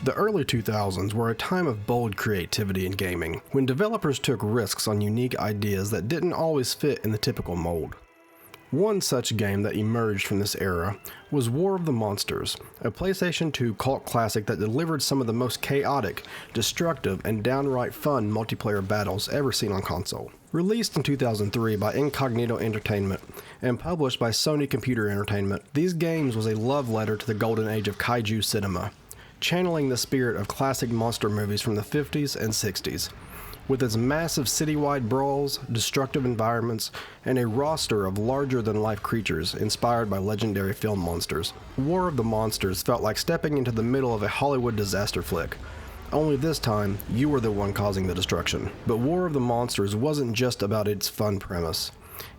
The early 2000s were a time of bold creativity in gaming, when developers took risks on unique ideas that didn't always fit in the typical mold. One such game that emerged from this era was War of the Monsters, a PlayStation 2 cult classic that delivered some of the most chaotic, destructive, and downright fun multiplayer battles ever seen on console. Released in 2003 by Incognito Entertainment and published by Sony Computer Entertainment, these games was a love letter to the golden age of Kaiju cinema, channeling the spirit of classic monster movies from the 50s and 60s. With its massive citywide brawls, destructive environments, and a roster of larger-than-life creatures inspired by legendary film monsters, War of the Monsters felt like stepping into the middle of a Hollywood disaster flick. Only this time, you were the one causing the destruction. But War of the Monsters wasn't just about its fun premise.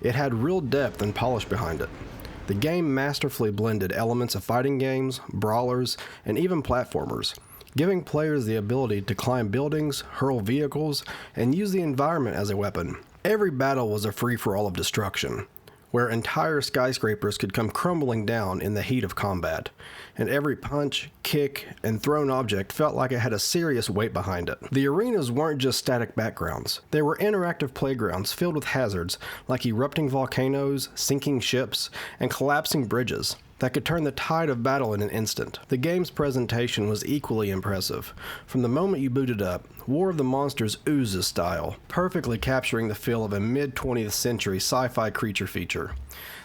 It had real depth and polish behind it. The game masterfully blended elements of fighting games, brawlers, and even platformers, giving players the ability to climb buildings, hurl vehicles, and use the environment as a weapon. Every battle was a free-for-all of destruction, where entire skyscrapers could come crumbling down in the heat of combat, and every punch, kick, and thrown object felt like it had a serious weight behind it. The arenas weren't just static backgrounds. They were interactive playgrounds filled with hazards like erupting volcanoes, sinking ships, and collapsing bridges that could turn the tide of battle in an instant. The game's presentation was equally impressive. From the moment you booted up, War of the Monsters oozes style, perfectly capturing the feel of a mid-20th century sci-fi creature feature.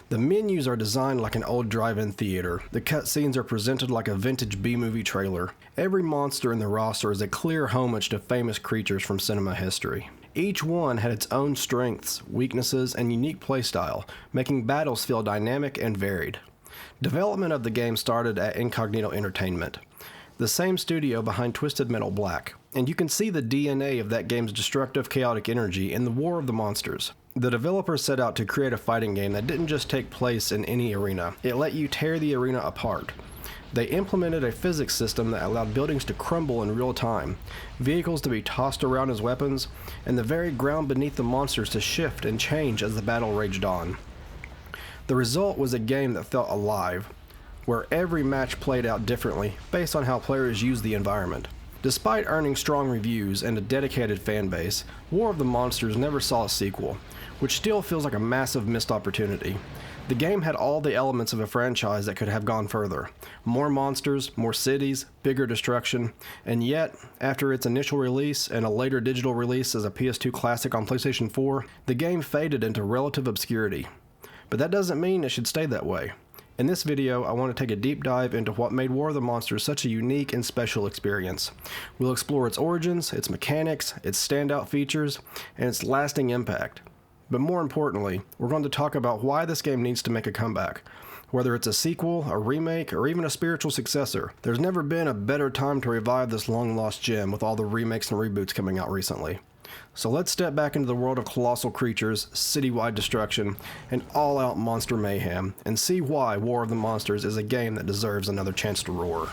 The menus are designed like an old drive-in theater. The cutscenes are presented like a vintage B-movie trailer. Every monster in the roster is a clear homage to famous creatures from cinema history. Each one had its own strengths, weaknesses, and unique playstyle, making battles feel dynamic and varied. Development of the game started at Incognito Entertainment, the same studio behind Twisted Metal Black, and you can see the DNA of that game's destructive, chaotic energy in the War of the Monsters. The developers set out to create a fighting game that didn't just take place in any arena, it let you tear the arena apart. They implemented a physics system that allowed buildings to crumble in real time, vehicles to be tossed around as weapons, and the very ground beneath the monsters to shift and change as the battle raged on. The result was a game that felt alive, where every match played out differently based on how players used the environment. Despite earning strong reviews and a dedicated fan base, War of the Monsters never saw a sequel, which still feels like a massive missed opportunity. The game had all the elements of a franchise that could have gone further. More monsters, more cities, bigger destruction, and yet, after its initial release and a later digital release as a PS2 classic on PlayStation 4, the game faded into relative obscurity. But that doesn't mean it should stay that way. In this video, I want to take a deep dive into what made War of the Monsters such a unique and special experience. We'll explore its origins, its mechanics, its standout features, and its lasting impact. But more importantly, we're going to talk about why this game needs to make a comeback. Whether it's a sequel, a remake, or even a spiritual successor, there's never been a better time to revive this long-lost gem with all the remakes and reboots coming out recently. So let's step back into the world of colossal creatures, citywide destruction, and all-out monster mayhem, and see why War of the Monsters is a game that deserves another chance to roar.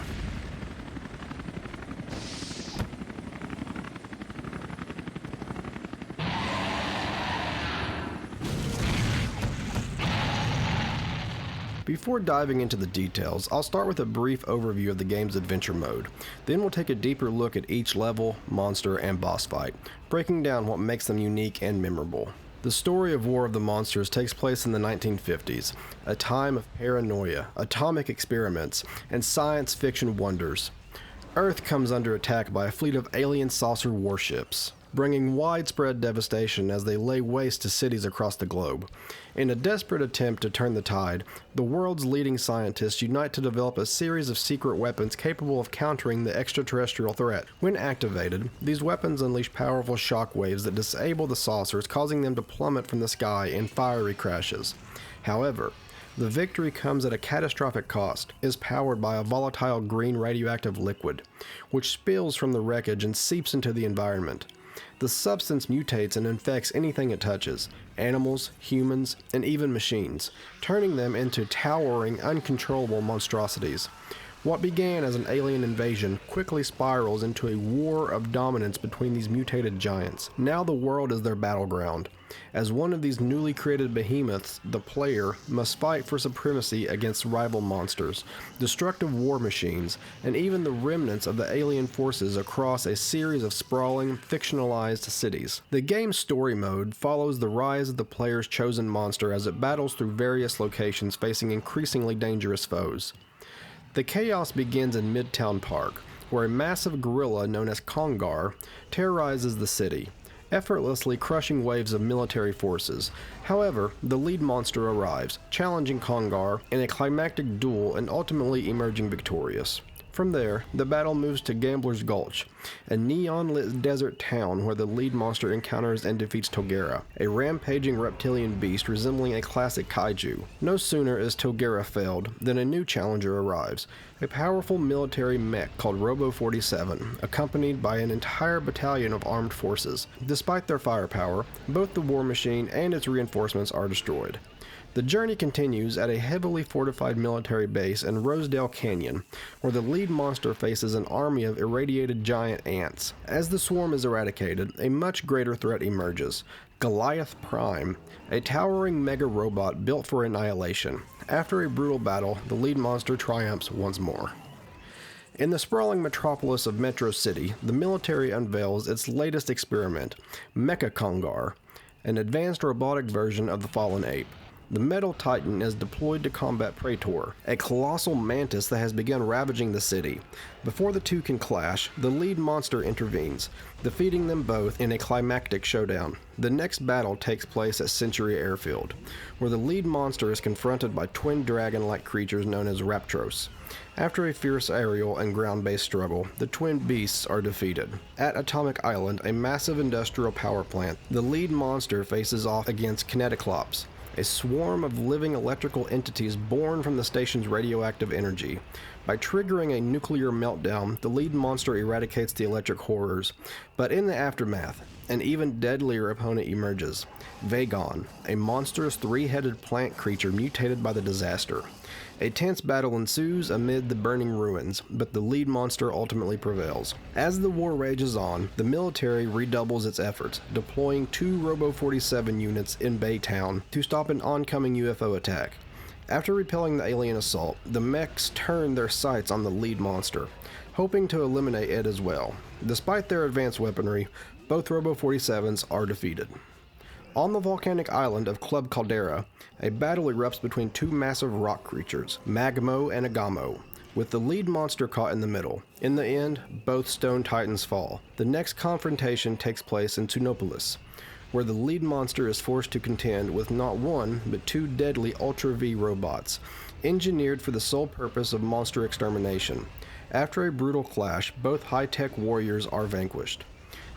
Before diving into the details, I'll start with a brief overview of the game's adventure mode. Then we'll take a deeper look at each level, monster, and boss fight, breaking down what makes them unique and memorable. The story of War of the Monsters takes place in the 1950s, a time of paranoia, atomic experiments, and science fiction wonders. Earth comes under attack by a fleet of alien saucer warships, bringing widespread devastation as they lay waste to cities across the globe. In a desperate attempt to turn the tide, the world's leading scientists unite to develop a series of secret weapons capable of countering the extraterrestrial threat. When activated, these weapons unleash powerful shock waves that disable the saucers, causing them to plummet from the sky in fiery crashes. However, the victory comes at a catastrophic cost. It is powered by a volatile green radioactive liquid, which spills from the wreckage and seeps into the environment. The substance mutates and infects anything it touches, animals, humans, and even machines, turning them into towering, uncontrollable monstrosities. What began as an alien invasion quickly spirals into a war of dominance between these mutated giants. Now the world is their battleground. As one of these newly created behemoths, the player must fight for supremacy against rival monsters, destructive war machines, and even the remnants of the alien forces across a series of sprawling, fictionalized cities. The game's story mode follows the rise of the player's chosen monster as it battles through various locations facing increasingly dangerous foes. The chaos begins in Midtown Park, where a massive gorilla known as Kongar terrorizes the city, effortlessly crushing waves of military forces. However, the lead monster arrives, challenging Kongar in a climactic duel and ultimately emerging victorious. From there, the battle moves to Gambler's Gulch, a neon-lit desert town where the lead monster encounters and defeats Togera, a rampaging reptilian beast resembling a classic kaiju. No sooner is Togera felled than a new challenger arrives, a powerful military mech called Robo-47, accompanied by an entire battalion of armed forces. Despite their firepower, both the war machine and its reinforcements are destroyed. The journey continues at a heavily fortified military base in Rosedale Canyon, where the lead monster faces an army of irradiated giant ants. As the swarm is eradicated, a much greater threat emerges: Goliath Prime, a towering mega robot built for annihilation. After a brutal battle, the lead monster triumphs once more. In the sprawling metropolis of Metro City, the military unveils its latest experiment, Mecha Kongar, an advanced robotic version of the fallen ape. The Metal Titan is deployed to combat Praetor, a colossal mantis that has begun ravaging the city. Before the two can clash, the lead monster intervenes, defeating them both in a climactic showdown. The next battle takes place at Century Airfield, where the lead monster is confronted by twin dragon-like creatures known as Raptros. After a fierce aerial and ground-based struggle, the twin beasts are defeated. At Atomic Island, a massive industrial power plant, the lead monster faces off against Kineticlops, a swarm of living electrical entities born from the station's radioactive energy. By triggering a nuclear meltdown, the lead monster eradicates the electric horrors, but in the aftermath, an even deadlier opponent emerges: Vagon, a monstrous three-headed plant creature mutated by the disaster. A tense battle ensues amid the burning ruins, but the lead monster ultimately prevails. As the war rages on, the military redoubles its efforts, deploying 2 Robo-47 units in Baytown to stop an oncoming UFO attack. After repelling the alien assault, the mechs turn their sights on the lead monster, hoping to eliminate it as well. Despite their advanced weaponry, both Robo-47s are defeated. On the volcanic island of Club Caldera, a battle erupts between 2 massive rock creatures, Magmo and Agamo, with the lead monster caught in the middle. In the end, both stone titans fall. The next confrontation takes place in Tunopolis, where the lead monster is forced to contend with not one, but 2 deadly Ultra V robots, engineered for the sole purpose of monster extermination. After a brutal clash, both high-tech warriors are vanquished.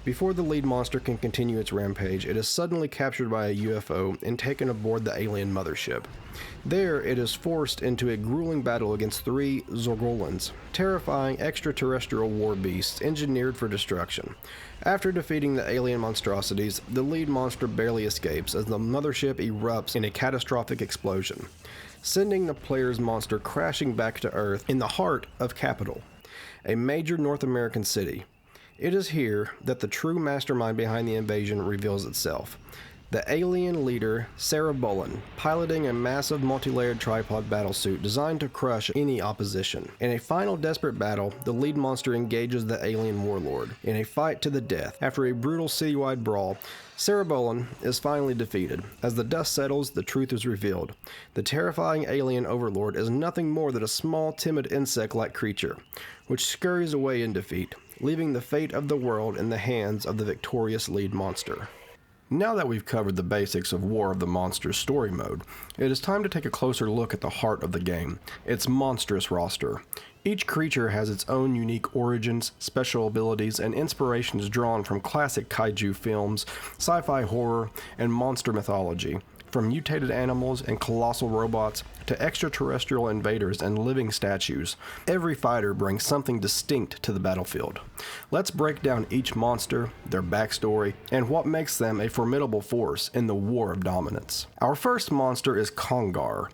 Before the lead monster can continue its rampage, it is suddenly captured by a UFO and taken aboard the alien mothership. There, it is forced into a grueling battle against 3 Zorgolans, terrifying extraterrestrial war beasts engineered for destruction. After defeating the alien monstrosities, the lead monster barely escapes as the mothership erupts in a catastrophic explosion, sending the player's monster crashing back to Earth in the heart of Capital, a major North American city. It is here that the true mastermind behind the invasion reveals itself. The alien leader, Cerebellum, piloting a massive multi-layered tripod battlesuit designed to crush any opposition. In a final desperate battle, the lead monster engages the alien warlord in a fight to the death. After a brutal citywide brawl, Cerebellum is finally defeated. As the dust settles, the truth is revealed. The terrifying alien overlord is nothing more than a small, timid insect-like creature, which scurries away in defeat, leaving the fate of the world in the hands of the victorious lead monster. Now that we've covered the basics of War of the Monsters story mode, it is time to take a closer look at the heart of the game, its monstrous roster. Each creature has its own unique origins, special abilities, and inspirations drawn from classic kaiju films, sci-fi horror, and monster mythology. From mutated animals and colossal robots to extraterrestrial invaders and living statues, every fighter brings something distinct to the battlefield. Let's break down each monster, their backstory, and what makes them a formidable force in the War of Dominance. Our first monster is Kongar,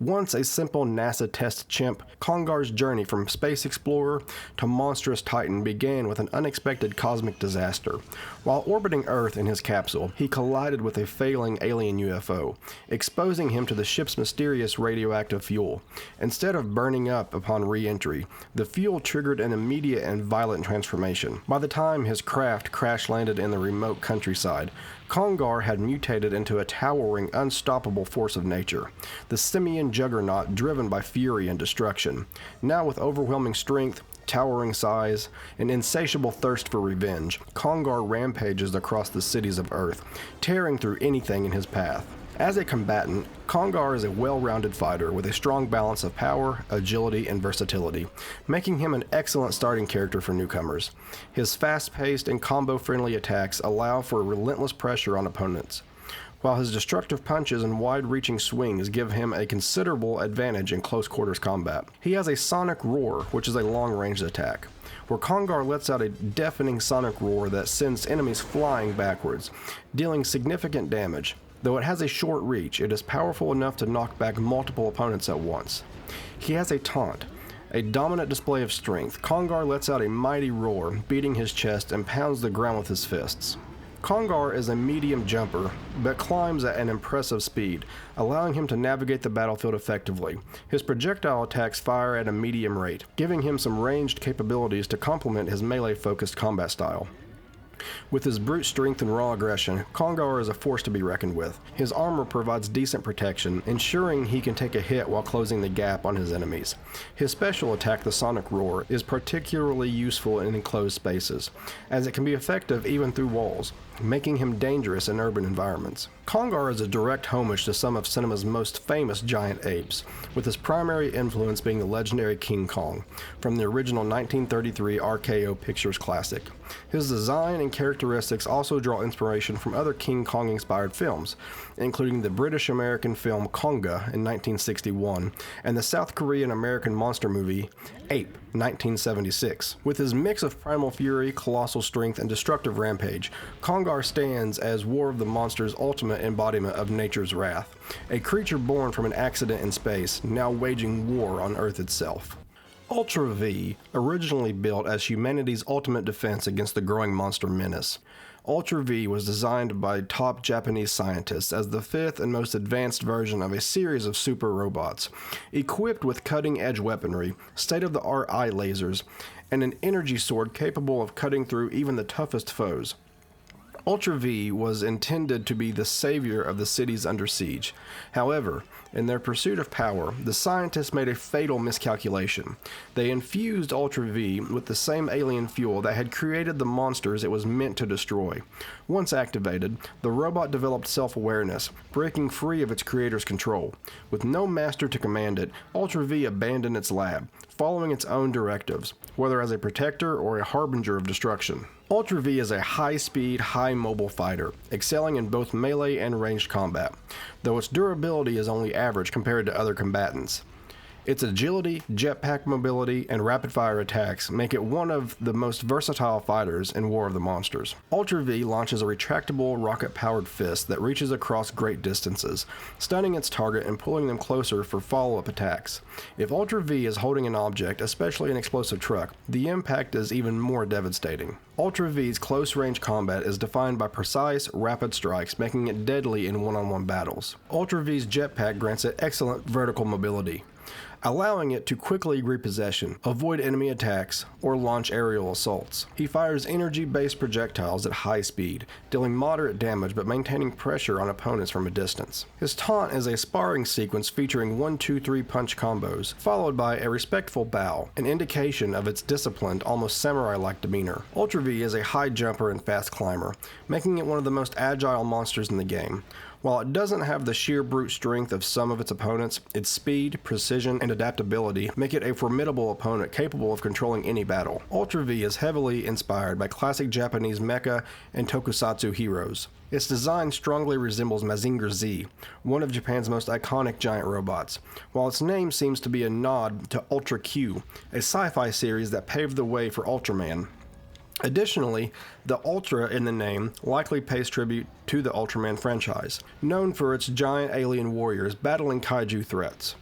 Once a simple NASA test chimp, Kongar's journey from space explorer to monstrous titan began with an unexpected cosmic disaster. While orbiting Earth in his capsule, he collided with a failing alien UFO, exposing him to the ship's mysterious radioactive fuel. Instead of burning up upon re-entry, the fuel triggered an immediate and violent transformation. By the time his craft crash-landed in the remote countryside, Kongar had mutated into a towering, unstoppable force of nature, the simian juggernaut driven by fury and destruction. Now with overwhelming strength, towering size, and insatiable thirst for revenge, Kongar rampages across the cities of Earth, tearing through anything in his path. As a combatant, Kongar is a well-rounded fighter with a strong balance of power, agility, and versatility, making him an excellent starting character for newcomers. His fast-paced and combo-friendly attacks allow for relentless pressure on opponents, while his destructive punches and wide-reaching swings give him a considerable advantage in close-quarters combat. He has a sonic roar, which is a long-range attack, where Kongar lets out a deafening sonic roar that sends enemies flying backwards, dealing significant damage. Though it has a short reach, it is powerful enough to knock back multiple opponents at once. He has a taunt, a dominant display of strength. Kongar lets out a mighty roar, beating his chest and pounds the ground with his fists. Kongar is a medium jumper, but climbs at an impressive speed, allowing him to navigate the battlefield effectively. His projectile attacks fire at a medium rate, giving him some ranged capabilities to complement his melee-focused combat style. With his brute strength and raw aggression, Kongar is a force to be reckoned with. His armor provides decent protection, ensuring he can take a hit while closing the gap on his enemies. His special attack, the Sonic Roar, is particularly useful in enclosed spaces, as it can be effective even through walls, making him dangerous in urban environments. Kongar is a direct homage to some of cinema's most famous giant apes, with his primary influence being the legendary King Kong, from the original 1933 RKO Pictures classic. His design and characteristics also draw inspiration from other King Kong-inspired films, including the British-American film Konga in 1961 and the South Korean-American monster movie Ape, 1976. With his mix of primal fury, colossal strength, and destructive rampage, Kongar stands as War of the Monsters' ultimate embodiment of nature's wrath, a creature born from an accident in space, now waging war on Earth itself. Ultra V, originally built as humanity's ultimate defense against the growing monster menace. Ultra V was designed by top Japanese scientists as the fifth and most advanced version of a series of super robots, equipped with cutting-edge weaponry, state-of-the-art eye lasers, and an energy sword capable of cutting through even the toughest foes. Ultra V was intended to be the savior of the cities under siege. However, in their pursuit of power, the scientists made a fatal miscalculation. They infused Ultra V with the same alien fuel that had created the monsters it was meant to destroy. Once activated, the robot developed self-awareness, breaking free of its creator's control. With no master to command it, Ultra V abandoned its lab, following its own directives, whether as a protector or a harbinger of destruction. Ultra V is a high-speed, high-mobile fighter, excelling in both melee and ranged combat, though its durability is only average compared to other combatants. Its agility, jetpack mobility, and rapid-fire attacks make it one of the most versatile fighters in War of the Monsters. Ultra V launches a retractable, rocket-powered fist that reaches across great distances, stunning its target and pulling them closer for follow-up attacks. If Ultra V is holding an object, especially an explosive truck, the impact is even more devastating. Ultra V's close-range combat is defined by precise, rapid strikes, making it deadly in one-on-one battles. Ultra V's jetpack grants it excellent vertical mobility, allowing it to quickly repossession, avoid enemy attacks, or launch aerial assaults. He fires energy-based projectiles at high speed, dealing moderate damage but maintaining pressure on opponents from a distance. His taunt is a sparring sequence featuring 1-2-3 punch combos, followed by a respectful bow, an indication of its disciplined, almost samurai-like demeanor. Ultra V is a high jumper and fast climber, making it one of the most agile monsters in the game. While it doesn't have the sheer brute strength of some of its opponents, its speed, precision, and adaptability make it a formidable opponent capable of controlling any battle. Ultra V is heavily inspired by classic Japanese mecha and tokusatsu heroes. Its design strongly resembles Mazinger Z, one of Japan's most iconic giant robots, while its name seems to be a nod to Ultra Q, a sci-fi series that paved the way for Ultraman. Additionally, the Ultra in the name likely pays tribute to the Ultraman franchise, known for its giant alien warriors battling Kaiju threats.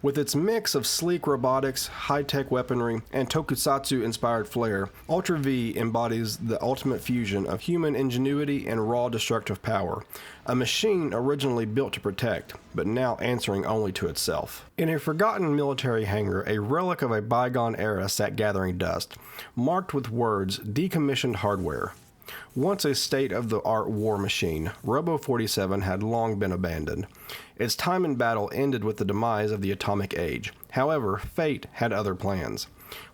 With its mix of sleek robotics, high-tech weaponry, and tokusatsu-inspired flair, Ultra V embodies the ultimate fusion of human ingenuity and raw destructive power, a machine originally built to protect, but now answering only to itself. In a forgotten military hangar, a relic of a bygone era sat gathering dust, marked with words, "Decommissioned hardware." Once a state-of-the-art war machine, Robo-47 had long been abandoned. Its time in battle ended with the demise of the atomic age. However, fate had other plans.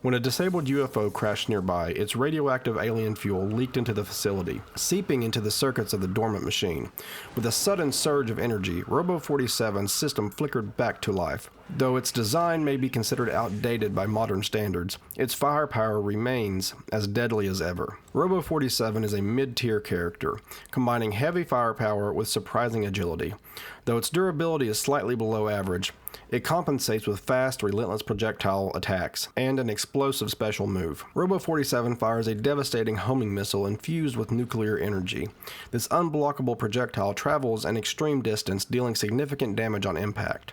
When a disabled UFO crashed nearby, its radioactive alien fuel leaked into the facility, seeping into the circuits of the dormant machine. With a sudden surge of energy, Robo-47's system flickered back to life. Though its design may be considered outdated by modern standards, its firepower remains as deadly as ever. Robo-47 is a mid-tier character, combining heavy firepower with surprising agility. Though its durability is slightly below average, it compensates with fast, relentless projectile attacks and an explosive special move. Robo-47 fires a devastating homing missile infused with nuclear energy. This unblockable projectile travels an extreme distance, dealing significant damage on impact.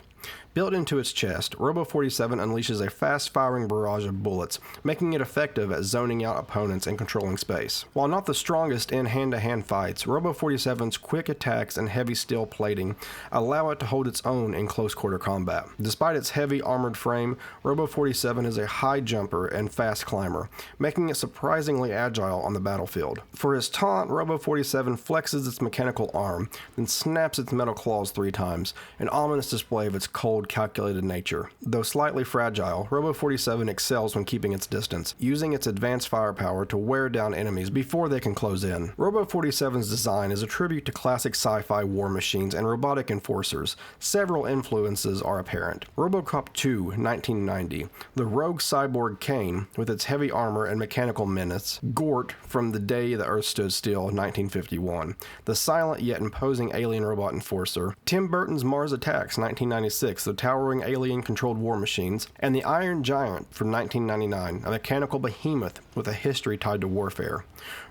Built into its chest, Robo-47 unleashes a fast-firing barrage of bullets, making it effective at zoning out opponents and controlling space. While not the strongest in hand-to-hand fights, Robo-47's quick attacks and heavy steel plating allow it to hold its own in close-quarter combat. Despite its heavy armored frame, Robo-47 is a high jumper and fast climber, making it surprisingly agile on the battlefield. For his taunt, Robo-47 flexes its mechanical arm, then snaps its metal claws 3 times, an ominous display of its cold, calculated nature. Though slightly fragile, Robo-47 excels when keeping its distance, using its advanced firepower to wear down enemies before they can close in. Robo-47's design is a tribute to classic sci-fi war machines and robotic enforcers. Several influences are apparent. RoboCop 2, 1990, the rogue cyborg Kane, with its heavy armor and mechanical menace. Gort from The Day the Earth Stood Still, 1951, the silent yet imposing alien robot enforcer. Tim Burton's Mars Attacks, 1996, the towering alien-controlled war machines, and The Iron Giant from 1999, a mechanical behemoth with a history tied to warfare.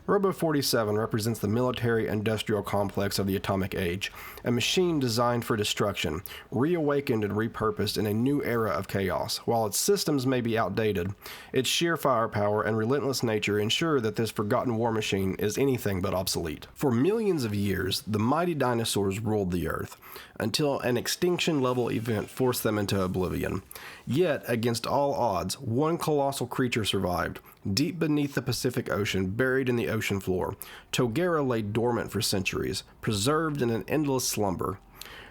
Robo-47 represents the military-industrial complex of the atomic age, a machine designed for destruction, reawakened and repurposed in a new era of chaos. While its systems may be outdated, its sheer firepower and relentless nature ensure that this forgotten war machine is anything but obsolete. For millions of years, the mighty dinosaurs ruled the Earth, until an extinction-level event forced them into oblivion. Yet, against all odds, one colossal creature survived. Deep beneath the Pacific Ocean, buried in the ocean floor, Togera lay dormant for centuries, preserved in an endless slumber.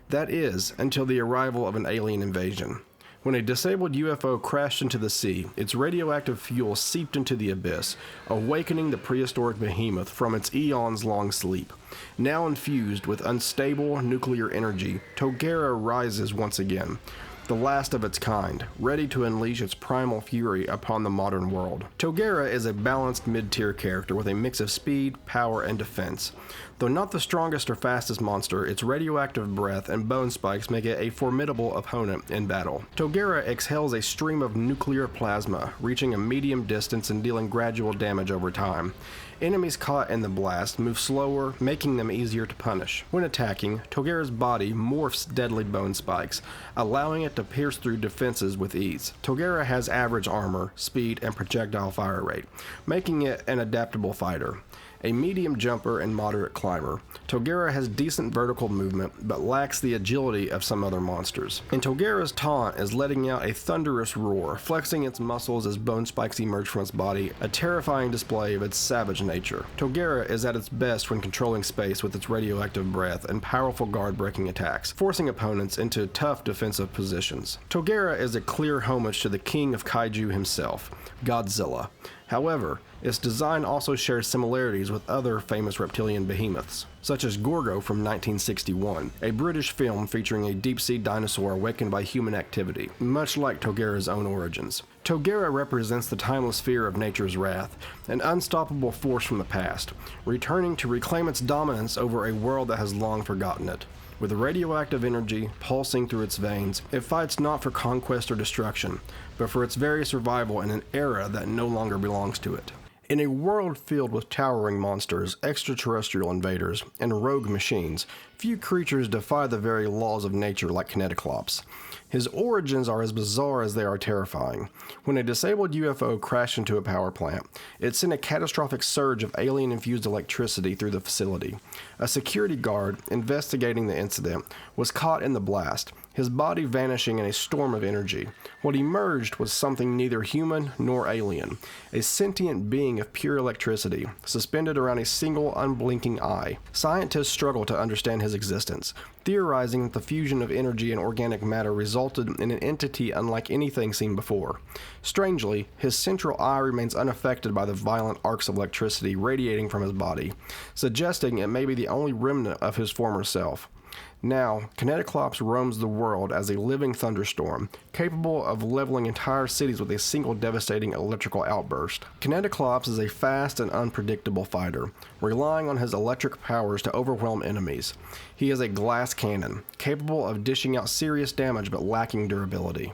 That is, until the arrival of an alien invasion. When a disabled UFO crashed into the sea, its radioactive fuel seeped into the abyss, awakening the prehistoric behemoth from its eons-long sleep. Now infused with unstable nuclear energy, Togera rises once again, the last of its kind, ready to unleash its primal fury upon the modern world. Togera is a balanced mid-tier character with a mix of speed, power, and defense. Though not the strongest or fastest monster, its radioactive breath and bone spikes make it a formidable opponent in battle. Togera exhales a stream of nuclear plasma, reaching a medium distance and dealing gradual damage over time. Enemies caught in the blast move slower, making them easier to punish. When attacking, Togera's body morphs deadly bone spikes, allowing it to pierce through defenses with ease. Togera has average armor, speed, and projectile fire rate, making it an adaptable fighter. A medium jumper and moderate climber, Togera has decent vertical movement, but lacks the agility of some other monsters. And Togera's taunt is letting out a thunderous roar, flexing its muscles as bone spikes emerge from its body, a terrifying display of its savage nature. Togera is at its best when controlling space with its radioactive breath and powerful guard-breaking attacks, forcing opponents into tough defensive positions. Togera is a clear homage to the king of Kaiju himself, Godzilla. However, its design also shares similarities with other famous reptilian behemoths, such as Gorgo from 1961, a British film featuring a deep-sea dinosaur awakened by human activity, much like Togera's own origins. Togera represents the timeless fear of nature's wrath, an unstoppable force from the past, returning to reclaim its dominance over a world that has long forgotten it. With radioactive energy pulsing through its veins, it fights not for conquest or destruction, but for its very survival in an era that no longer belongs to it. In a world filled with towering monsters, extraterrestrial invaders, and rogue machines, few creatures defy the very laws of nature like Kineticlops. His origins are as bizarre as they are terrifying. When a disabled UFO crashed into a power plant, it sent a catastrophic surge of alien-infused electricity through the facility. A security guard, investigating the incident, was caught in the blast, his body vanishing in a storm of energy. What emerged was something neither human nor alien, a sentient being of pure electricity, suspended around a single unblinking eye. Scientists struggle to understand his existence, theorizing that the fusion of energy and organic matter resulted in an entity unlike anything seen before. Strangely, his central eye remains unaffected by the violent arcs of electricity radiating from his body, suggesting it may be the only remnant of his former self. Now, Kineticlops roams the world as a living thunderstorm, capable of leveling entire cities with a single devastating electrical outburst. Kineticlops is a fast and unpredictable fighter, relying on his electric powers to overwhelm enemies. He is a glass cannon, capable of dishing out serious damage but lacking durability.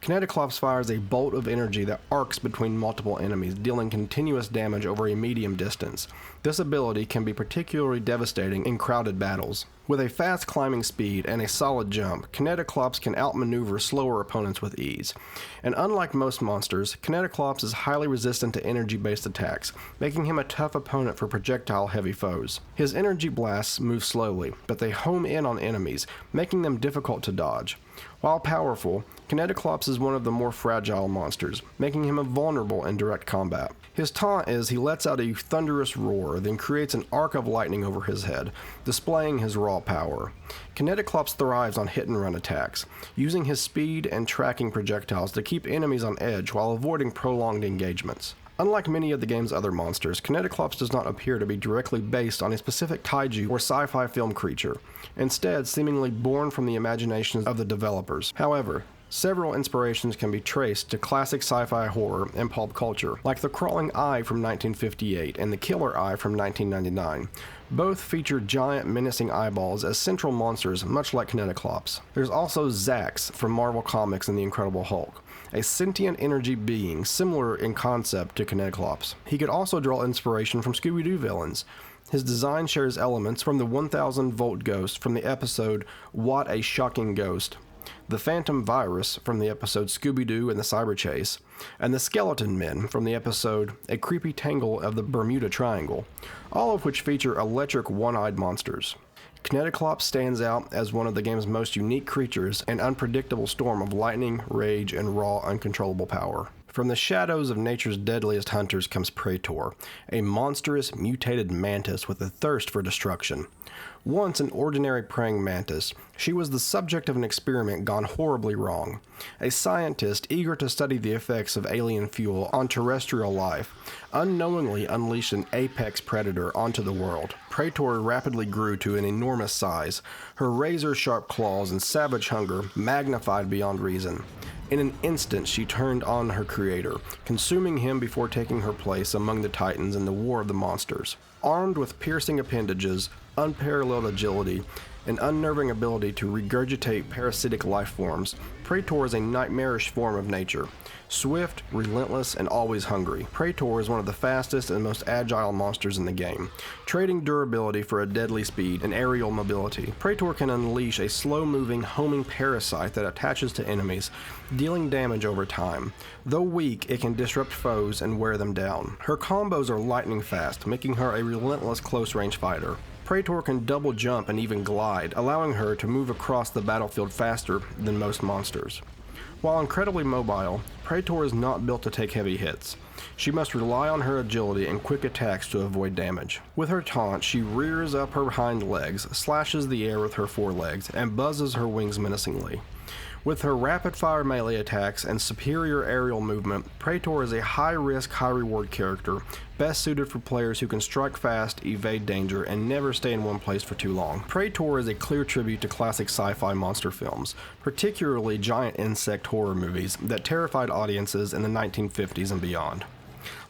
Kineticlops fires a bolt of energy that arcs between multiple enemies, dealing continuous damage over a medium distance. This ability can be particularly devastating in crowded battles. With a fast climbing speed and a solid jump, Kineticlops can outmaneuver slower opponents with ease. And unlike most monsters, Kineticlops is highly resistant to energy-based attacks, making him a tough opponent for projectile-heavy foes. His energy blasts move slowly, but they home in on enemies, making them difficult to dodge. While powerful, Kineticlops is one of the more fragile monsters, making him vulnerable in direct combat. His taunt is he lets out a thunderous roar, then creates an arc of lightning over his head, displaying his raw power. Kineticlops thrives on hit-and-run attacks, using his speed and tracking projectiles to keep enemies on edge while avoiding prolonged engagements. Unlike many of the game's other monsters, Kineticlops does not appear to be directly based on a specific kaiju or sci-fi film creature, instead seemingly born from the imaginations of the developers. However, several inspirations can be traced to classic sci-fi horror and pulp culture, like the Crawling Eye from 1958 and the Killer Eye from 1999. Both feature giant menacing eyeballs as central monsters, much like Kineticlops. There's also Zax from Marvel Comics and the Incredible Hulk, a sentient energy being similar in concept to Kineticlops. He could also draw inspiration from Scooby-Doo villains. His design shares elements from the 1000-volt ghost from the episode What a Shocking Ghost, the Phantom Virus from the episode Scooby-Doo and the Cyber Chase, and the Skeleton Men from the episode A Creepy Tangle of the Bermuda Triangle, all of which feature electric one-eyed monsters. Kineticlops stands out as one of the game's most unique creatures, an unpredictable storm of lightning, rage, and raw, uncontrollable power. From the shadows of nature's deadliest hunters comes Praetor, a monstrous, mutated mantis with a thirst for destruction. Once an ordinary praying mantis, she was the subject of an experiment gone horribly wrong. A scientist eager to study the effects of alien fuel on terrestrial life unknowingly unleashed an apex predator onto the world. Praetor rapidly grew to an enormous size, her razor-sharp claws and savage hunger magnified beyond reason. In an instant, she turned on her creator, consuming him before taking her place among the Titans in the War of the Monsters. Armed with piercing appendages, unparalleled agility, and unnerving ability to regurgitate parasitic life forms, Praetor is a nightmarish form of nature. Swift, relentless, and always hungry, Praetor is one of the fastest and most agile monsters in the game, trading durability for a deadly speed and aerial mobility. Praetor can unleash a slow-moving, homing parasite that attaches to enemies, dealing damage over time. Though weak, it can disrupt foes and wear them down. Her combos are lightning fast, making her a relentless close-range fighter. Praetor can double jump and even glide, allowing her to move across the battlefield faster than most monsters. While incredibly mobile, Praetor is not built to take heavy hits. She must rely on her agility and quick attacks to avoid damage. With her taunt, she rears up her hind legs, slashes the air with her forelegs, and buzzes her wings menacingly. With her rapid-fire melee attacks and superior aerial movement, Praetor is a high-risk, high-reward character, best suited for players who can strike fast, evade danger, and never stay in one place for too long. Praetor is a clear tribute to classic sci-fi monster films, particularly giant insect horror movies that terrified audiences in the 1950s and beyond.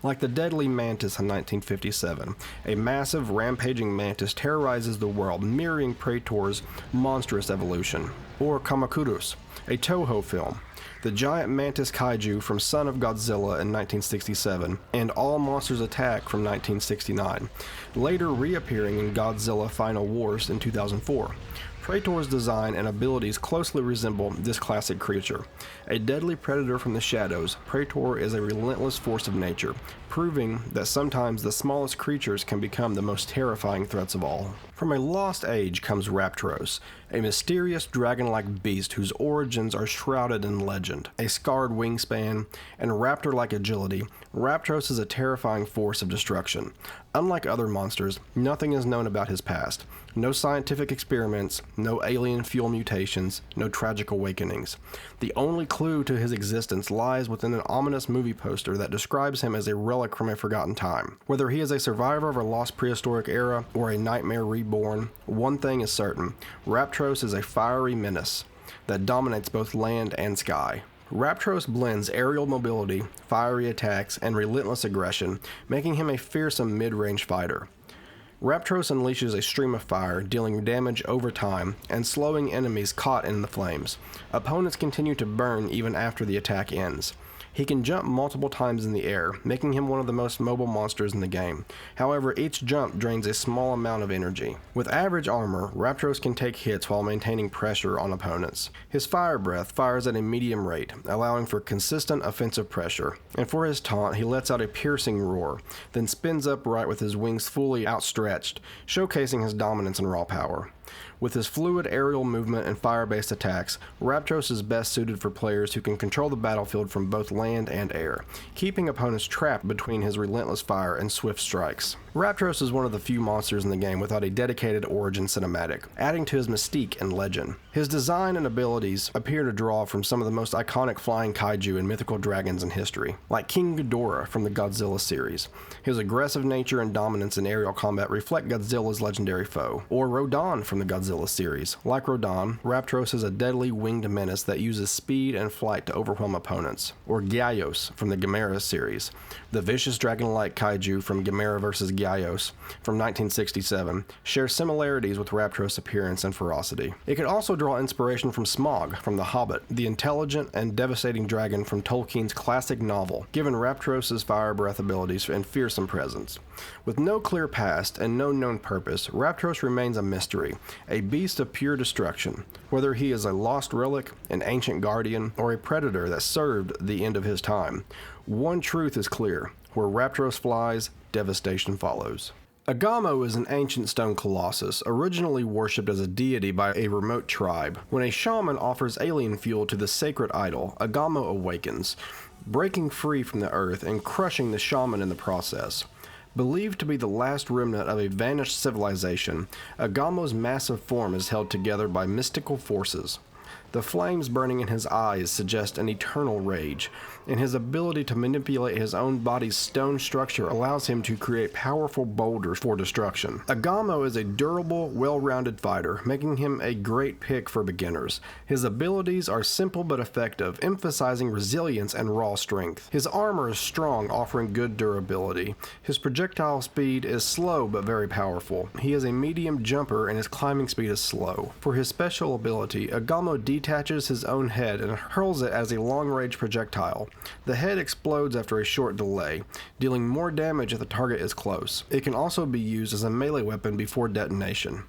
Like the deadly mantis in 1957, a massive, rampaging mantis terrorizes the world, mirroring Praetor's monstrous evolution. Or Kamakurus, a Toho film. The giant mantis kaiju from Son of Godzilla in 1967, and All Monsters Attack from 1969, later reappearing in Godzilla Final Wars in 2004. Praetor's design and abilities closely resemble this classic creature. A deadly predator from the shadows, Praetor is a relentless force of nature, proving that sometimes the smallest creatures can become the most terrifying threats of all. From a lost age comes Raptros, a mysterious dragon-like beast whose origins are shrouded in legend. A scarred wingspan and raptor-like agility, Raptros is a terrifying force of destruction. Unlike other monsters, nothing is known about his past. No scientific experiments, no alien fuel mutations, no tragic awakenings. The only clue to his existence lies within an ominous movie poster that describes him as a relic from a forgotten time. Whether he is a survivor of a lost prehistoric era or a nightmare reborn, one thing is certain: Raptros is a fiery menace that dominates both land and sky. Raptros blends aerial mobility, fiery attacks, and relentless aggression, making him a fearsome mid-range fighter. Raptros unleashes a stream of fire, dealing damage over time, and slowing enemies caught in the flames. Opponents continue to burn even after the attack ends. He can jump multiple times in the air, making him one of the most mobile monsters in the game. However, each jump drains a small amount of energy. With average armor, Raptros can take hits while maintaining pressure on opponents. His fire breath fires at a medium rate, allowing for consistent offensive pressure. And for his taunt, he lets out a piercing roar, then spins upright with his wings fully outstretched, showcasing his dominance and raw power. With his fluid aerial movement and fire-based attacks, Raptros is best suited for players who can control the battlefield from both land and air, keeping opponents trapped between his relentless fire and swift strikes. Raptros is one of the few monsters in the game without a dedicated origin cinematic, adding to his mystique and legend. His design and abilities appear to draw from some of the most iconic flying kaiju and mythical dragons in history, like King Ghidorah from the Godzilla series. His aggressive nature and dominance in aerial combat reflect Godzilla's legendary foe, or Rodan from the Godzilla series. Like Rodan, Raptros is a deadly winged menace that uses speed and flight to overwhelm opponents, or Gyaios from the Gamera series. The vicious dragon-like kaiju from Gamera vs. Gyaios from 1967 shares similarities with Raptros' appearance and ferocity. It could also draw inspiration from Smaug from The Hobbit, the intelligent and devastating dragon from Tolkien's classic novel, given Raptros' fire breath abilities and fearsome presence. With no clear past and no known purpose, Raptros remains a mystery, a beast of pure destruction. Whether he is a lost relic, an ancient guardian, or a predator that served the end of his time, one truth is clear: where Raptros flies, devastation follows. Agamo is an ancient stone colossus, originally worshipped as a deity by a remote tribe. When a shaman offers alien fuel to the sacred idol, Agamo awakens, breaking free from the earth and crushing the shaman in the process. Believed to be the last remnant of a vanished civilization, Agamo's massive form is held together by mystical forces. The flames burning in his eyes suggest an eternal rage, and his ability to manipulate his own body's stone structure allows him to create powerful boulders for destruction. Agamo is a durable, well-rounded fighter, making him a great pick for beginners. His abilities are simple but effective, emphasizing resilience and raw strength. His armor is strong, offering good durability. His projectile speed is slow but very powerful. He is a medium jumper and his climbing speed is slow. For his special ability, Agamo detaches his own head and hurls it as a long-range projectile. The head explodes after a short delay, dealing more damage if the target is close. It can also be used as a melee weapon before detonation.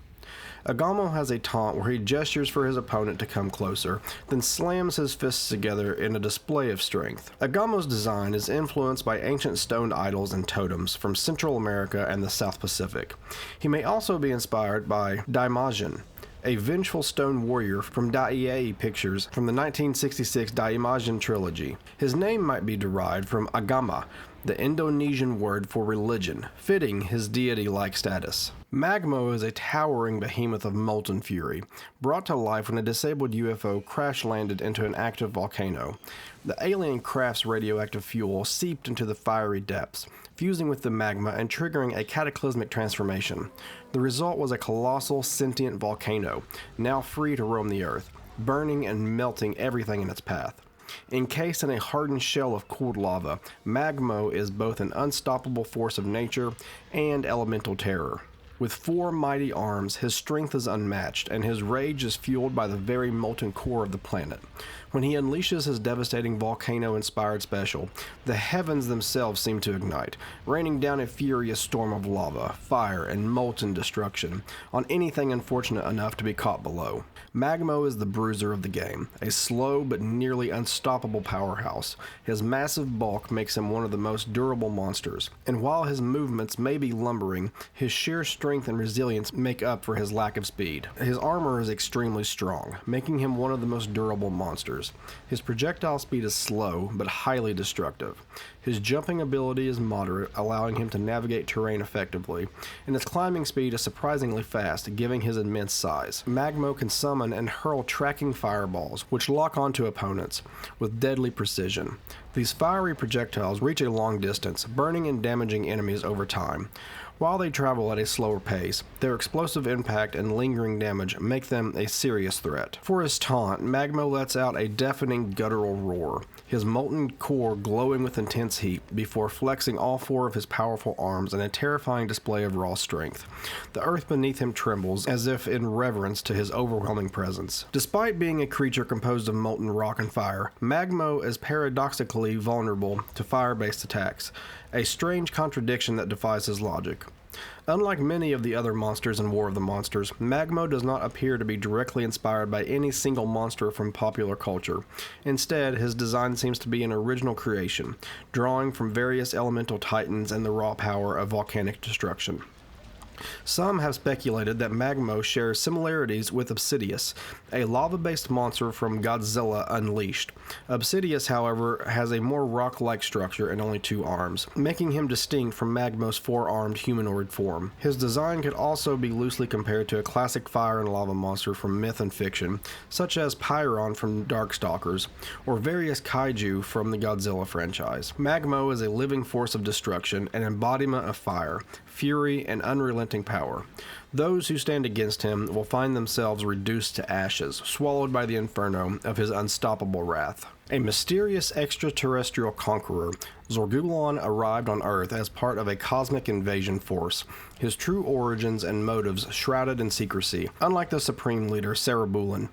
Agamo has a taunt where he gestures for his opponent to come closer, then slams his fists together in a display of strength. Agamo's design is influenced by ancient stone idols and totems from Central America and the South Pacific. He may also be inspired by Daimajin, a vengeful stone warrior from Daiei Pictures from the 1966 Daimajin trilogy. His name might be derived from Agama, the Indonesian word for religion, fitting his deity-like status. Magmo is a towering behemoth of molten fury, brought to life when a disabled UFO crash-landed into an active volcano. The alien craft's radioactive fuel seeped into the fiery depths, fusing with the magma and triggering a cataclysmic transformation. The result was a colossal sentient volcano, now free to roam the earth, burning and melting everything in its path. Encased in a hardened shell of cooled lava, Magmo is both an unstoppable force of nature and elemental terror. With 4 mighty arms, his strength is unmatched, and his rage is fueled by the very molten core of the planet. When he unleashes his devastating volcano-inspired special, the heavens themselves seem to ignite, raining down a furious storm of lava, fire, and molten destruction on anything unfortunate enough to be caught below. Magmo is the bruiser of the game, a slow but nearly unstoppable powerhouse. His massive bulk makes him one of the most durable monsters, and while his movements may be lumbering, his sheer strength and resilience make up for his lack of speed. His armor is extremely strong, making him one of the most durable monsters. His projectile speed is slow, but highly destructive. His jumping ability is moderate, allowing him to navigate terrain effectively, and his climbing speed is surprisingly fast, given his immense size. Magmo can summon and hurl tracking fireballs, which lock onto opponents with deadly precision. These fiery projectiles reach a long distance, burning and damaging enemies over time. While they travel at a slower pace, their explosive impact and lingering damage make them a serious threat. For his taunt, Magmo lets out a deafening guttural roar, his molten core glowing with intense heat, before flexing all 4 of his powerful arms in a terrifying display of raw strength. The earth beneath him trembles, as if in reverence to his overwhelming presence. Despite being a creature composed of molten rock and fire, Magmo is paradoxically vulnerable to fire-based attacks, a strange contradiction that defies his logic. Unlike many of the other monsters in War of the Monsters, Magmo does not appear to be directly inspired by any single monster from popular culture. Instead, his design seems to be an original creation, drawing from various elemental titans and the raw power of volcanic destruction. Some have speculated that Magmo shares similarities with Obsidius, a lava-based monster from Godzilla Unleashed. Obsidius, however, has a more rock-like structure and only 2 arms, making him distinct from Magmo's 4-armed humanoid form. His design could also be loosely compared to a classic fire and lava monster from myth and fiction, such as Pyron from Darkstalkers, or various Kaiju from the Godzilla franchise. Magmo is a living force of destruction, an embodiment of fire, fury, and unrelenting power. Those who stand against him will find themselves reduced to ashes, swallowed by the inferno of his unstoppable wrath. A mysterious extraterrestrial conqueror, Zorgulon arrived on Earth as part of a cosmic invasion force, his true origins and motives shrouded in secrecy. Unlike the supreme leader, Cerebulon,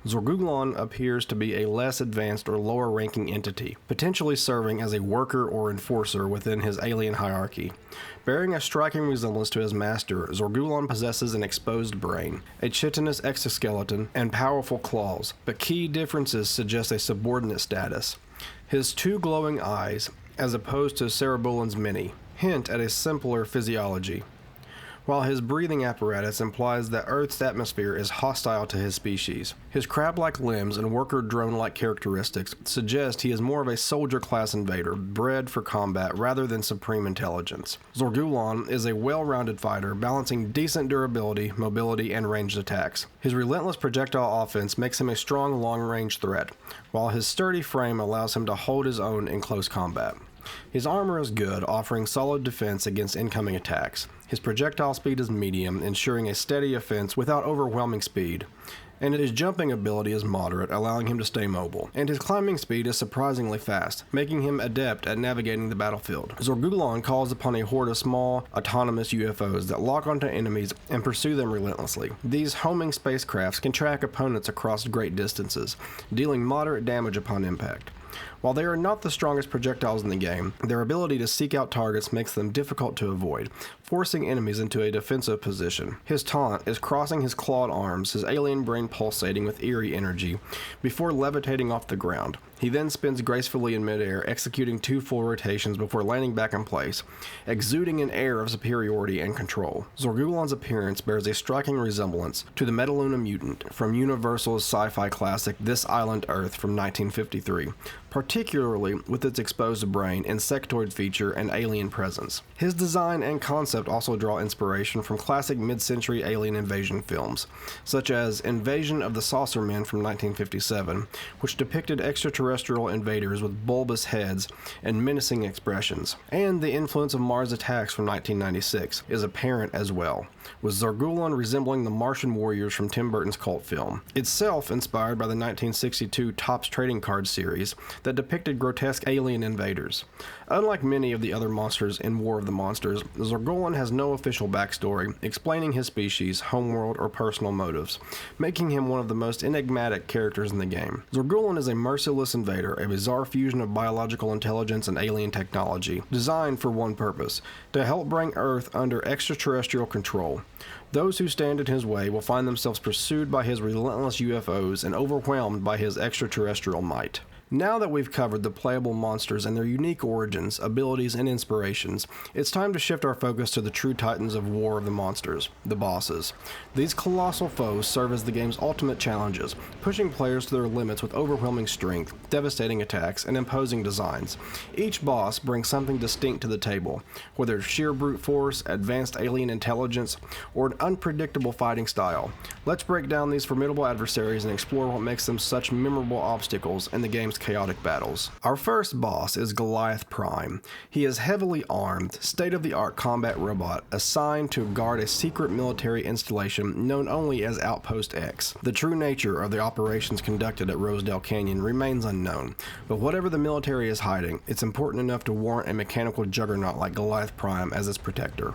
Zorgulon appears to be a less advanced or lower-ranking entity, potentially serving as a worker or enforcer within his alien hierarchy. Bearing a striking resemblance to his master, Zorgulon possesses an exposed brain, a chitinous exoskeleton, and powerful claws, but key differences suggest a subordinate status. His 2 glowing eyes, as opposed to Cerebulon's many, hint at a simpler physiology, while his breathing apparatus implies that Earth's atmosphere is hostile to his species. His crab-like limbs and worker drone-like characteristics suggest he is more of a soldier-class invader, bred for combat rather than supreme intelligence. Zorgulon is a well-rounded fighter, balancing decent durability, mobility, and ranged attacks. His relentless projectile offense makes him a strong long-range threat, while his sturdy frame allows him to hold his own in close combat. His armor is good, offering solid defense against incoming attacks. His projectile speed is medium, ensuring a steady offense without overwhelming speed. And his jumping ability is moderate, allowing him to stay mobile. And his climbing speed is surprisingly fast, making him adept at navigating the battlefield. Zorgulon calls upon a horde of small, autonomous UFOs that lock onto enemies and pursue them relentlessly. These homing spacecrafts can track opponents across great distances, dealing moderate damage upon impact. While they are not the strongest projectiles in the game, their ability to seek out targets makes them difficult to avoid, forcing enemies into a defensive position. His taunt is crossing his clawed arms, his alien brain pulsating with eerie energy, before levitating off the ground. He then spins gracefully in midair, executing 2 full rotations before landing back in place, exuding an air of superiority and control. Zorgulon's appearance bears a striking resemblance to the Metaluna mutant from Universal's sci-fi classic This Island Earth from 1953, particularly with its exposed brain, insectoid feature, and alien presence. His design and concept also draw inspiration from classic mid-century alien invasion films, such as Invasion of the Saucermen from 1957, which depicted extraterrestrial invaders with bulbous heads and menacing expressions, and the influence of Mars Attacks from 1996 is apparent as well, with Zorgulon resembling the Martian warriors from Tim Burton's cult film, itself inspired by the 1962 Topps trading card series that depicted grotesque alien invaders. Unlike many of the other monsters in War of the Monsters, Zorgulon has no official backstory explaining his species, homeworld, or personal motives, making him one of the most enigmatic characters in the game. Zorgulon is a merciless invader, a bizarre fusion of biological intelligence and alien technology, designed for one purpose: to help bring Earth under extraterrestrial control. Those who stand in his way will find themselves pursued by his relentless UFOs and overwhelmed by his extraterrestrial might. Now that we've covered the playable monsters and their unique origins, abilities, and inspirations, it's time to shift our focus to the true titans of War of the Monsters, the bosses. These colossal foes serve as the game's ultimate challenges, pushing players to their limits with overwhelming strength, devastating attacks, and imposing designs. Each boss brings something distinct to the table, whether it's sheer brute force, advanced alien intelligence, or an unpredictable fighting style. Let's break down these formidable adversaries and explore what makes them such memorable obstacles in the game's chaotic battles. Our first boss is Goliath Prime. He is heavily armed, state-of-the-art combat robot assigned to guard a secret military installation known only as Outpost X. The true nature of the operations conducted at Rosedale Canyon remains unknown, but whatever the military is hiding, it's important enough to warrant a mechanical juggernaut like Goliath Prime as its protector.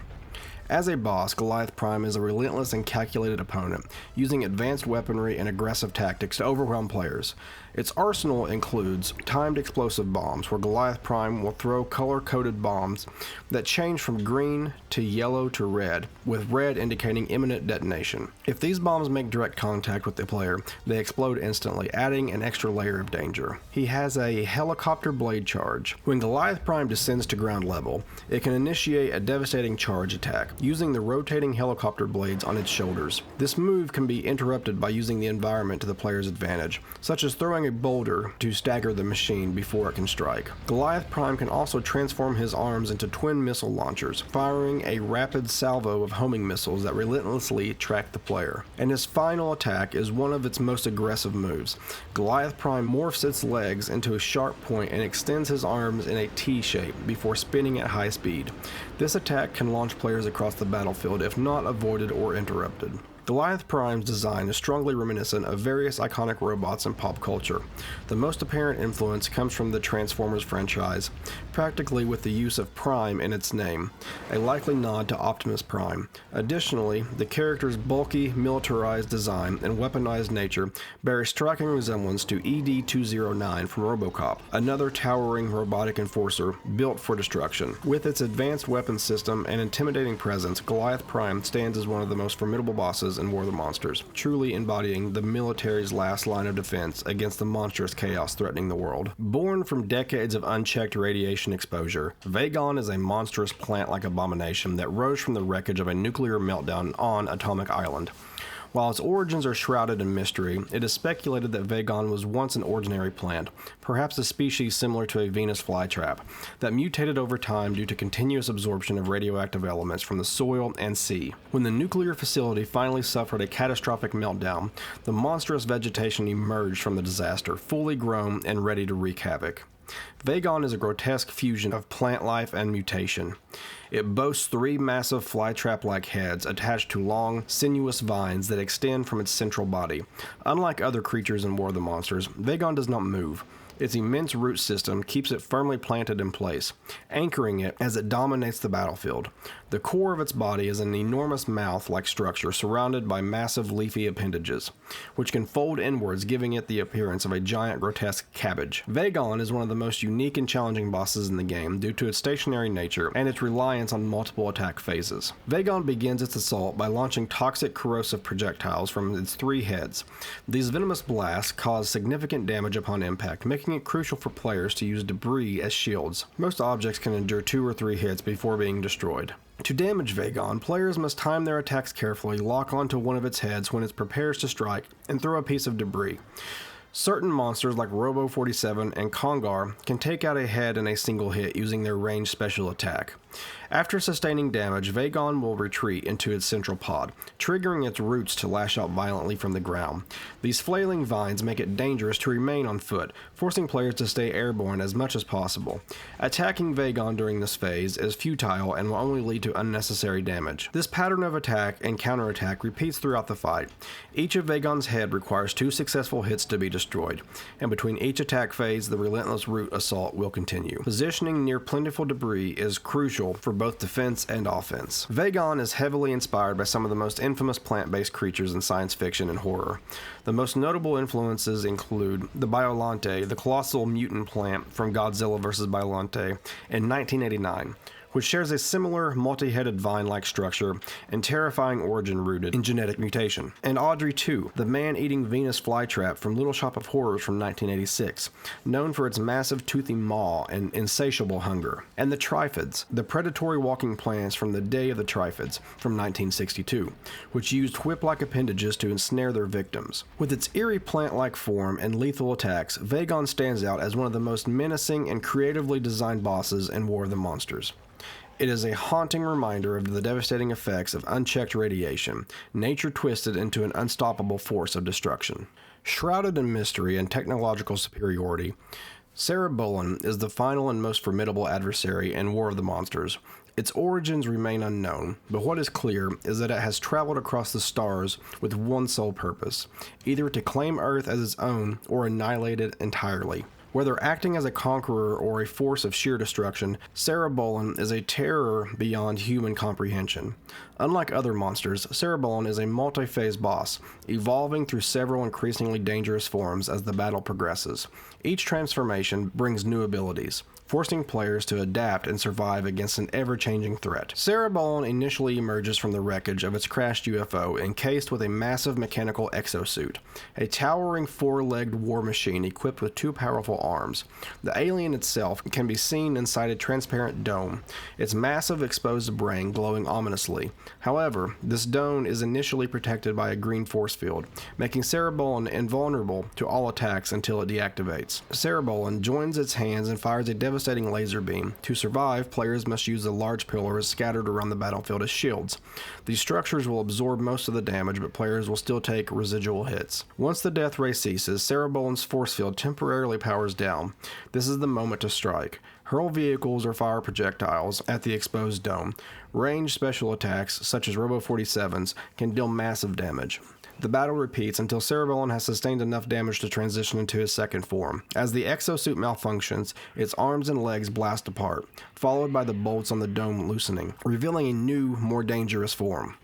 As a boss, Goliath Prime is a relentless and calculated opponent, using advanced weaponry and aggressive tactics to overwhelm players. Its arsenal includes timed explosive bombs, where Goliath Prime will throw color-coded bombs that change from green to yellow to red, with red indicating imminent detonation. If these bombs make direct contact with the player, they explode instantly, adding an extra layer of danger. He has a helicopter blade charge. When Goliath Prime descends to ground level, it can initiate a devastating charge attack, using the rotating helicopter blades on its shoulders. This move can be interrupted by using the environment to the player's advantage, such as throwing a boulder to stagger the machine before it can strike. Goliath Prime can also transform his arms into twin missile launchers, firing a rapid salvo of homing missiles that relentlessly track the player. And his final attack is one of its most aggressive moves. Goliath Prime morphs its legs into a sharp point and extends his arms in a T shape before spinning at high speed. This attack can launch players across the battlefield if not avoided or interrupted. Goliath Prime's design is strongly reminiscent of various iconic robots in pop culture. The most apparent influence comes from the Transformers franchise, practically with the use of Prime in its name, a likely nod to Optimus Prime. Additionally, the character's bulky, militarized design and weaponized nature bear a striking resemblance to ED-209 from RoboCop, another towering robotic enforcer built for destruction. With its advanced weapon system and intimidating presence, Goliath Prime stands as one of the most formidable bosses in War of the Monsters, truly embodying the military's last line of defense against the monstrous chaos threatening the world. Born from decades of unchecked radiation exposure, Vagon is a monstrous plant-like abomination that rose from the wreckage of a nuclear meltdown on Atomic Island. While its origins are shrouded in mystery, it is speculated that Vagon was once an ordinary plant, perhaps a species similar to a Venus flytrap, that mutated over time due to continuous absorption of radioactive elements from the soil and sea. When the nuclear facility finally suffered a catastrophic meltdown, the monstrous vegetation emerged from the disaster, fully grown and ready to wreak havoc. Vagon is a grotesque fusion of plant life and mutation. It boasts 3 massive flytrap-like heads attached to long, sinuous vines that extend from its central body. Unlike other creatures in War of the Monsters, Vagon does not move. Its immense root system keeps it firmly planted in place, anchoring it as it dominates the battlefield. The core of its body is an enormous mouth-like structure surrounded by massive leafy appendages, which can fold inwards, giving it the appearance of a giant grotesque cabbage. Vagon is one of the most unique and challenging bosses in the game due to its stationary nature and its reliance on multiple attack phases. Vagon begins its assault by launching toxic corrosive projectiles from its 3 heads. These venomous blasts cause significant damage upon impact, making it crucial for players to use debris as shields. Most objects can endure 2 or 3 hits before being destroyed. To damage Vagon, players must time their attacks carefully, lock onto one of its heads when it prepares to strike, and throw a piece of debris. Certain monsters like Robo-47 and Kongar can take out a head in a single hit using their ranged special attack. After sustaining damage, Vagon will retreat into its central pod, triggering its roots to lash out violently from the ground. These flailing vines make it dangerous to remain on foot, forcing players to stay airborne as much as possible. Attacking Vagon during this phase is futile and will only lead to unnecessary damage. This pattern of attack and counterattack repeats throughout the fight. Each of Vagon's head requires 2 successful hits to be destroyed, and between each attack phase, the relentless root assault will continue. Positioning near plentiful debris is crucial for both defense and offense. Vagon is heavily inspired by some of the most infamous plant-based creatures in science fiction and horror. The most notable influences include the Biolante, the colossal mutant plant from Godzilla vs. Biolante in 1989, which shares a similar multi-headed vine-like structure and terrifying origin rooted in genetic mutation. And Audrey 2, the man-eating Venus flytrap from Little Shop of Horrors from 1986, known for its massive toothy maw and insatiable hunger. And the Triffids, the predatory walking plants from the Day of the Triffids from 1962, which used whip-like appendages to ensnare their victims. With its eerie plant-like form and lethal attacks, Vagon stands out as one of the most menacing and creatively designed bosses in War of the Monsters. It is a haunting reminder of the devastating effects of unchecked radiation, nature twisted into an unstoppable force of destruction. Shrouded in mystery and technological superiority, Cerebellum is the final and most formidable adversary in War of the Monsters. Its origins remain unknown, but what is clear is that it has traveled across the stars with one sole purpose, either to claim Earth as its own or annihilate it entirely. Whether acting as a conqueror or a force of sheer destruction, Cerebellum is a terror beyond human comprehension. Unlike other monsters, Cerebellum is a multi-phase boss, evolving through several increasingly dangerous forms as the battle progresses. Each transformation brings new abilities, forcing players to adapt and survive against an ever-changing threat. Cerebellum initially emerges from the wreckage of its crashed UFO encased with a massive mechanical exosuit, a towering 4-legged war machine equipped with 2 powerful arms. The alien itself can be seen inside a transparent dome, its massive exposed brain glowing ominously. However, this dome is initially protected by a green force field, making Cerebellum invulnerable to all attacks until it deactivates. Cerebellum joins its hands and fires a devastating laser beam. To survive, players must use the large pillars scattered around the battlefield as shields. These structures will absorb most of the damage, but players will still take residual hits. Once the death ray ceases, Cerebellum's force field temporarily powers down. This is the moment to strike. Hurl vehicles or fire projectiles at the exposed dome. Ranged special attacks, such as Robo-47s, can deal massive damage. The battle repeats until Cerebellum has sustained enough damage to transition into his second form. As the exosuit malfunctions, its arms and legs blast apart, followed by the bolts on the dome loosening, revealing a new, more dangerous form.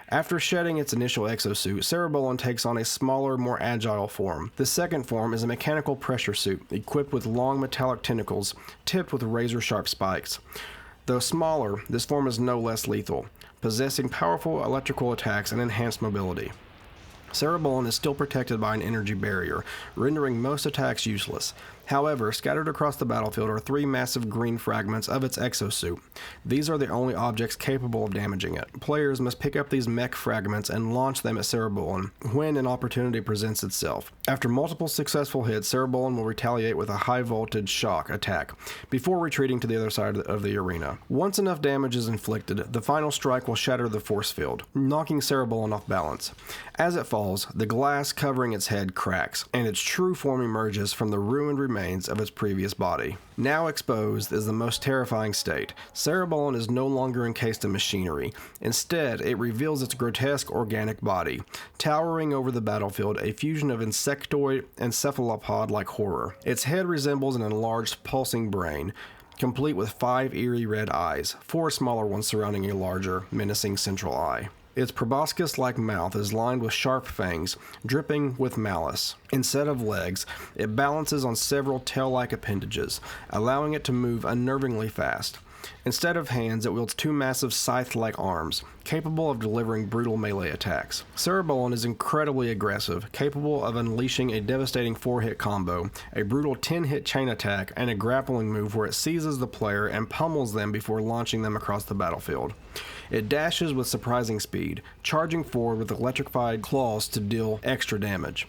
After shedding its initial exosuit, Cerebellum takes on a smaller, more agile form. The second form is a mechanical pressure suit, equipped with long metallic tentacles, tipped with razor-sharp spikes. Though smaller, this form is no less lethal, possessing powerful electrical attacks and enhanced mobility. Cerebellum is still protected by an energy barrier, rendering most attacks useless. However, scattered across the battlefield are 3 massive green fragments of its exosuit. These are the only objects capable of damaging it. Players must pick up these mech fragments and launch them at Cerebellum when an opportunity presents itself. After multiple successful hits, Cerebellum will retaliate with a high-voltage shock attack, before retreating to the other side of the arena. Once enough damage is inflicted, the final strike will shatter the force field, knocking Cerebellum off balance. As it falls, the glass covering its head cracks, and its true form emerges from the ruined remains of its previous body. Now exposed is the most terrifying state. Cerebellum is no longer encased in machinery. Instead, it reveals its grotesque organic body, towering over the battlefield, a fusion of insectoid and cephalopod-like horror. Its head resembles an enlarged, pulsing brain, complete with 5 eerie red eyes, 4 smaller ones surrounding a larger, menacing central eye. Its proboscis-like mouth is lined with sharp fangs, dripping with malice. Instead of legs, it balances on several tail-like appendages, allowing it to move unnervingly fast. Instead of hands, it wields 2 massive scythe-like arms, capable of delivering brutal melee attacks. Cerebellum is incredibly aggressive, capable of unleashing a devastating 4-hit combo, a brutal 10-hit chain attack, and a grappling move where it seizes the player and pummels them before launching them across the battlefield. It dashes with surprising speed, charging forward with electrified claws to deal extra damage.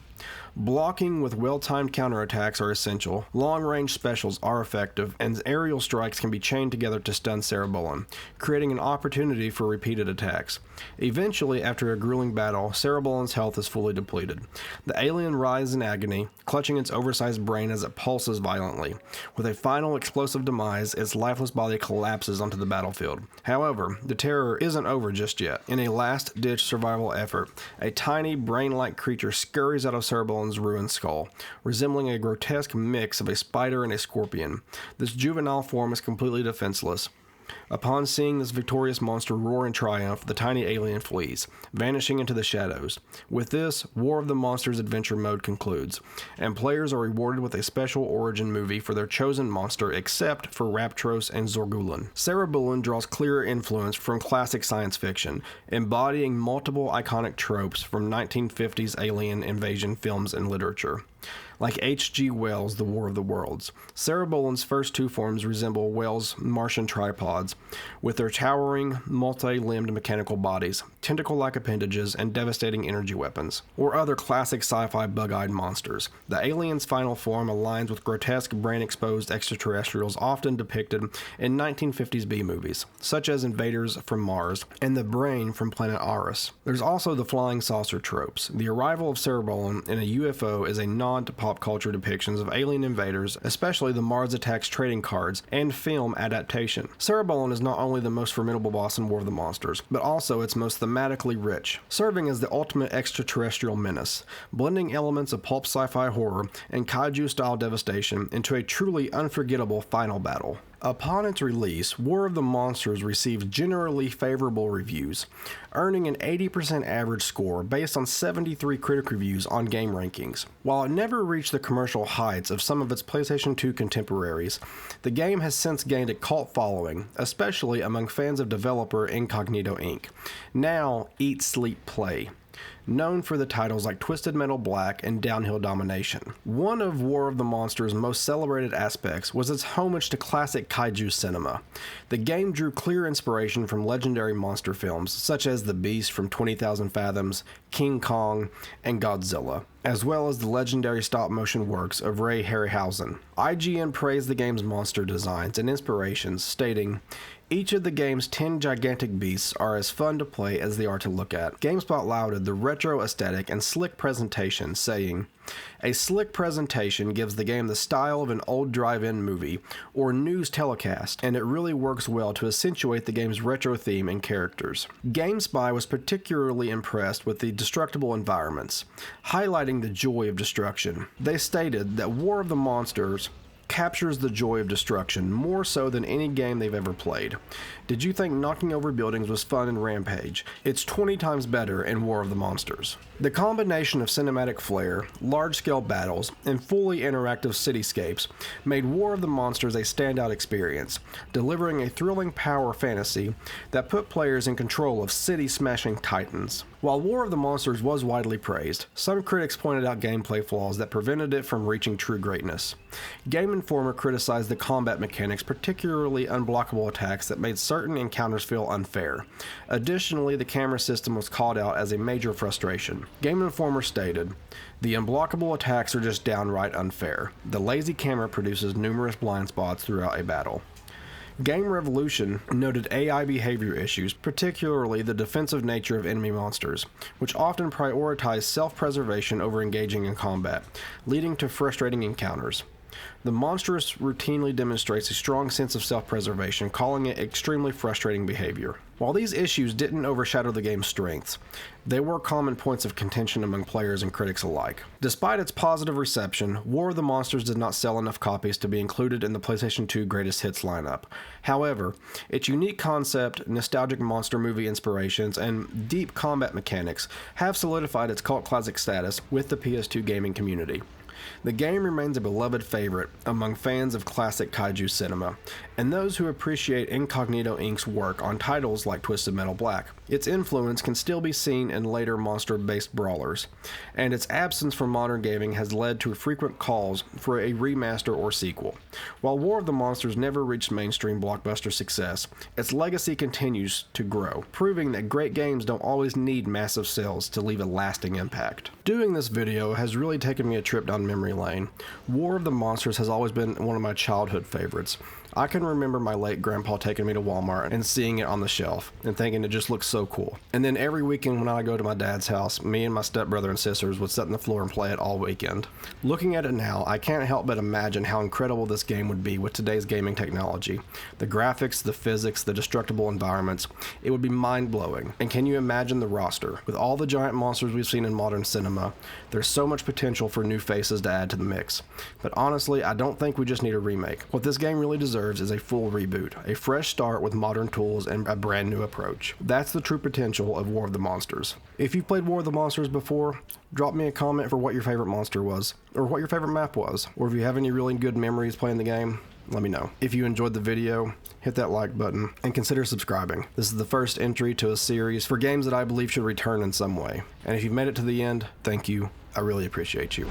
Blocking with well-timed counterattacks are essential, long-range specials are effective, and aerial strikes can be chained together to stun Cerebellum, creating an opportunity for repeated attacks. Eventually, after a grueling battle, Cerebellum's health is fully depleted. The alien writhes in agony, clutching its oversized brain as it pulses violently. With a final explosive demise, its lifeless body collapses onto the battlefield. However, the terror isn't over just yet. In a last-ditch survival effort, a tiny, brain-like creature scurries out of Cerebellum's ruined skull, resembling a grotesque mix of a spider and a scorpion. This juvenile form is completely defenseless. Upon seeing this victorious monster roar in triumph, the tiny alien flees, vanishing into the shadows. With this, War of the Monsters adventure mode concludes, and players are rewarded with a special origin movie for their chosen monster except for Raptros and Zorgulon. Cerebellum draws clear influence from classic science fiction, embodying multiple iconic tropes from 1950s alien invasion films and literature. Like H.G. Wells' The War of the Worlds, Cerebellum's first two forms resemble Wells' Martian tripods, with their towering, multi-limbed mechanical bodies, tentacle-like appendages, and devastating energy weapons. Or other classic sci-fi bug-eyed monsters. The alien's final form aligns with grotesque brain-exposed extraterrestrials often depicted in 1950s B-movies, such as Invaders from Mars and the Brain from Planet Arus. There's also the flying saucer tropes. The arrival of Cerebellum in a UFO is a nod to pop culture depictions of alien invaders, especially the Mars Attacks trading cards and film adaptation. Cerebellum is not only the most formidable boss in War of the Monsters, but also its most thematically rich, serving as the ultimate extraterrestrial menace, blending elements of pulp sci-fi horror and kaiju-style devastation into a truly unforgettable final battle. Upon its release, War of the Monsters received generally favorable reviews, earning an 80% average score based on 73 critic reviews on Game Rankings. While it never reached the commercial heights of some of its PlayStation 2 contemporaries, the game has since gained a cult following, especially among fans of developer Incognito Inc., now Eat, Sleep, Play, known for the titles like Twisted Metal Black and Downhill Domination. One of War of the Monsters' most celebrated aspects was its homage to classic kaiju cinema. The game drew clear inspiration from legendary monster films such as The Beast from 20,000 Fathoms, King Kong, and Godzilla, as well as the legendary stop-motion works of Ray Harryhausen. IGN praised the game's monster designs and inspirations, stating, "Each of the game's 10 gigantic beasts are as fun to play as they are to look at." GameSpot lauded the retro aesthetic and slick presentation, saying, "A slick presentation gives the game the style of an old drive-in movie or news telecast, and it really works well to accentuate the game's retro theme and characters." GameSpy was particularly impressed with the destructible environments, highlighting the joy of destruction. They stated that War of the Monsters captures the joy of destruction more so than any game they've ever played. Did you think knocking over buildings was fun in Rampage? It's 20 times better in War of the Monsters. The combination of cinematic flair, large-scale battles, and fully interactive cityscapes made War of the Monsters a standout experience, delivering a thrilling power fantasy that put players in control of city-smashing titans. While War of the Monsters was widely praised, some critics pointed out gameplay flaws that prevented it from reaching true greatness. Game Informer criticized the combat mechanics, particularly unblockable attacks that made certain encounters feel unfair. Additionally, the camera system was called out as a major frustration. Game Informer stated, "The unblockable attacks are just downright unfair. The lazy camera produces numerous blind spots throughout a battle." Game Revolution noted AI behavior issues, particularly the defensive nature of enemy monsters, which often prioritize self-preservation over engaging in combat, leading to frustrating encounters. The monstrous routinely demonstrates a strong sense of self-preservation, calling it extremely frustrating behavior. While these issues didn't overshadow the game's strengths, they were common points of contention among players and critics alike. Despite its positive reception, War of the Monsters did not sell enough copies to be included in the PlayStation 2 Greatest Hits lineup. However, its unique concept, nostalgic monster movie inspirations, and deep combat mechanics have solidified its cult classic status with the PS2 gaming community. The game remains a beloved favorite among fans of classic kaiju cinema, and those who appreciate Incognito Inc.'s work on titles like Twisted Metal Black. Its influence can still be seen in later monster-based brawlers, and its absence from modern gaming has led to frequent calls for a remaster or sequel. While War of the Monsters never reached mainstream blockbuster success, its legacy continues to grow, proving that great games don't always need massive sales to leave a lasting impact. Doing this video has really taken me a trip down memory lane. War of the Monsters has always been one of my childhood favorites. I can remember my late grandpa taking me to Walmart and seeing it on the shelf and thinking it just looked so cool. And then every weekend when I go to my dad's house, me and my stepbrother and sisters would sit on the floor and play it all weekend. Looking at it now, I can't help but imagine how incredible this game would be with today's gaming technology. The graphics, the physics, the destructible environments, it would be mind-blowing. And can you imagine the roster? With all the giant monsters we've seen in modern cinema, there's so much potential for new faces to add to the mix. But honestly, I don't think we just need a remake. What this game really deserves is a full reboot, a fresh start with modern tools and a brand new approach. That's the true potential of War of the Monsters. If you've played War of the Monsters before, drop me a comment for what your favorite monster was, or what your favorite map was, or if you have any really good memories playing the game, let me know. If you enjoyed the video, hit that like button and consider subscribing. This is the first entry to a series for games that I believe should return in some way. And if you've made it to the end, thank you. I really appreciate you.